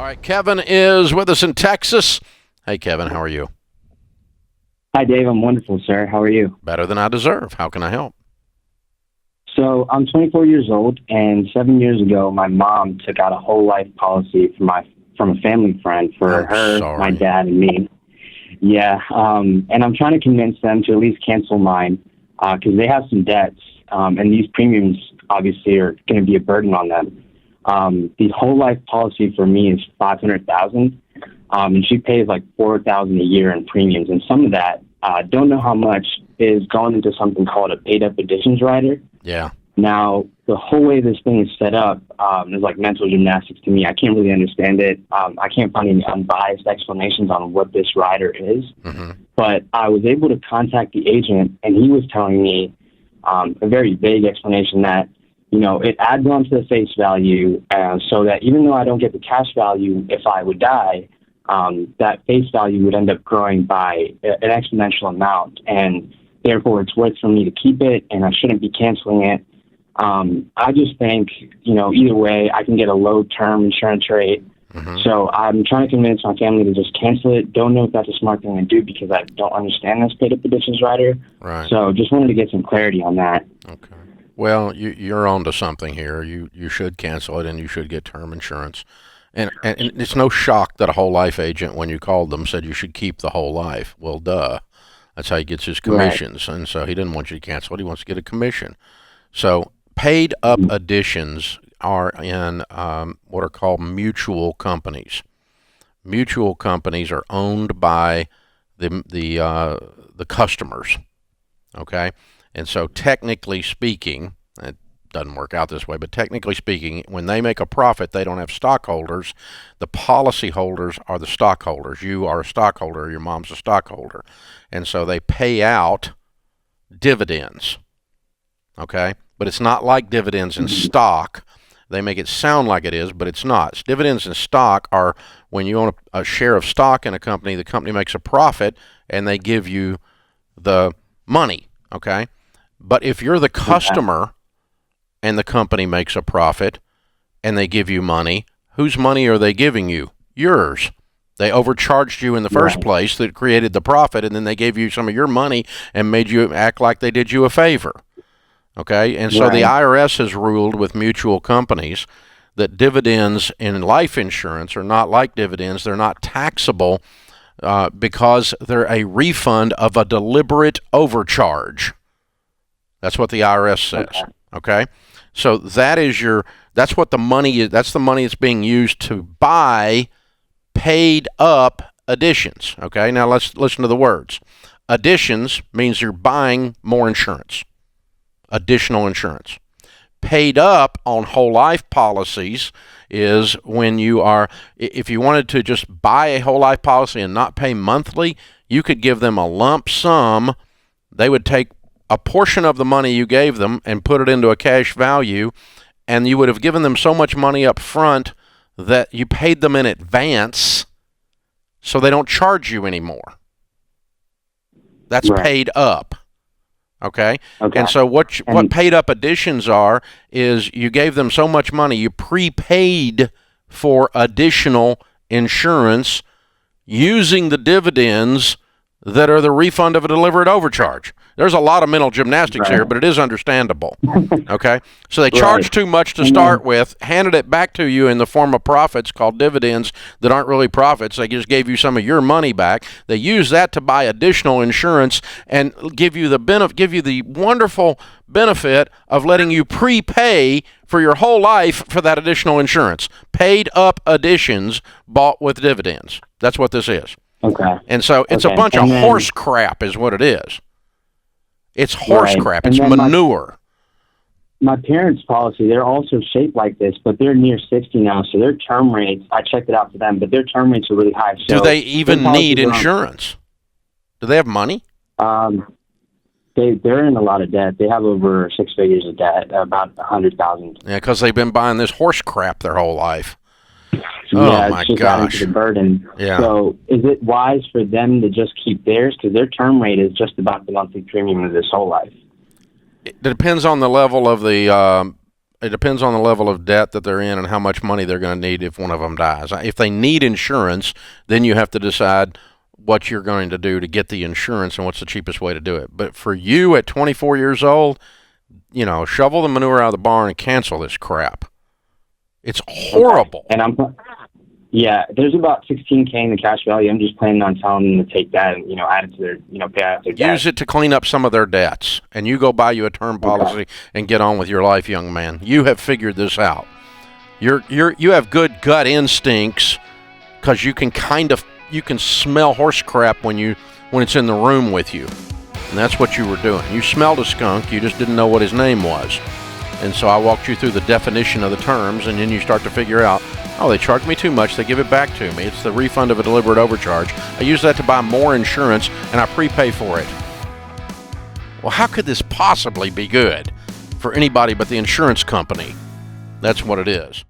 right, Kevin is with us in Texas. Hey, Kevin, how are you? Hi, Dave. I'm wonderful, sir. How are you? Better than I deserve. How can I help? So I'm 24 years old, and 7 years ago, my mom took out a whole life policy from a family friend for her, sorry. my dad, and me. Yeah, and I'm trying to convince them to at least cancel mine because they have some debts, and these premiums obviously are going to be a burden on them. The whole life policy for me is $500,000, and she pays like $4,000 a year in premiums, and some of that, don't know how much, is going into something called a paid-up additions rider. Yeah. Now, the whole way this thing is set up is like mental gymnastics to me. I can't really understand it. I can't find any unbiased explanations on what this rider is. Mm-hmm. But I was able to contact the agent, and he was telling me a very vague explanation that, you know, it adds on to the face value so that even though I don't get the cash value if I would die, that face value would end up growing by an exponential amount. And therefore, it's worth for me to keep it, and I shouldn't be canceling it. I just think, you know, either way, I can get a low-term insurance rate. Mm-hmm. So I'm trying to convince my family to just cancel it. Don't know if that's a smart thing to do because I don't understand this paid-up additions rider. Right. So just wanted to get some clarity on that. Okay. Well, you're on to something here. You should cancel it, and you should get term insurance. And it's no shock that a whole life agent, when you called them, said you should keep the whole life. Well, duh. That's how he gets his commissions. Right. And so he didn't want you to cancel it. He wants to get a commission. So paid up additions are in what are called mutual companies. Mutual companies are owned by the customers. Okay? And so technically speaking, it doesn't work out this way, but technically speaking, when they make a profit, they don't have stockholders. The policy holders are the stockholders. You are a stockholder, your mom's a stockholder. And so they pay out dividends. Okay? But it's not like dividends in stock. They make it sound like it is, but it's not. Dividends in stock are when you own a share of stock in a company, the company makes a profit, and they give you the money. Okay? But if you're the customer and the company makes a profit and they give you money, whose money are they giving you? Yours. They overcharged you in the first place that created the profit, and then they gave you some of your money and made you act like they did you a favor. Okay? And so the IRS has ruled with mutual companies that dividends in life insurance are not like dividends. They're not taxable because they're a refund of a deliberate overcharge. That's what the IRS says. Okay? So that's what the money is. That's the money that's being used to buy paid up additions. Okay? Now let's listen to the words. Additions means you're buying more insurance. Additional insurance. Paid up on whole life policies is when you are, if you wanted to just buy a whole life policy and not pay monthly, you could give them a lump sum. They would take a portion of the money you gave them and put it into a cash value, and you would have given them so much money up front that you paid them in advance so they don't charge you anymore. That's paid up. Okay? And so what paid up additions are is you gave them so much money, you prepaid for additional insurance using the dividends that are the refund of a deliberate overcharge. There's a lot of mental gymnastics here, but it is understandable. Okay? So they charged too much to start with, handed it back to you in the form of profits called dividends that aren't really profits. They just gave you some of your money back. They use that to buy additional insurance and give you the wonderful benefit of letting you prepay for your whole life for that additional insurance. Paid up additions bought with dividends. That's what this is. Okay. And so it's a bunch of horse crap is what it is. It's horse crap. It's manure. My parents' policy, they're also shaped like this, but they're near 60 now, so their term rates, I checked it out for them, but their term rates are really high. So do they even need insurance? Do they have money? They're in a lot of debt. They have over 6 figures of debt, about $100,000. Yeah, because they've been buying this horse crap their whole life. Yeah, it's just adding to the burden. Yeah. So is it wise for them to just keep theirs? Because their term rate is just about the monthly premium of this whole life. It depends on the level of the It depends on the level of debt that they're in and how much money they're going to need if one of them dies. If they need insurance, then you have to decide what you're going to do to get the insurance and what's the cheapest way to do it. But for you at 24 years old, shovel the manure out of the barn and cancel this crap. It's horrible. Okay. And there's about $16K in the cash value. I'm just planning on telling them to take that and, add it to their, pay out their debt. Use it to clean up some of their debts, and you go buy you a term policy and get on with your life, young man. You have figured this out. You have good gut instincts because you can smell horse crap when it's in the room with you, and that's what you were doing. You smelled a skunk. You just didn't know what his name was. And so I walked you through the definition of the terms, and then you start to figure out, oh, they charge me too much, they give it back to me. It's the refund of a deliberate overcharge. I use that to buy more insurance, and I prepay for it. Well, how could this possibly be good for anybody but the insurance company? That's what it is.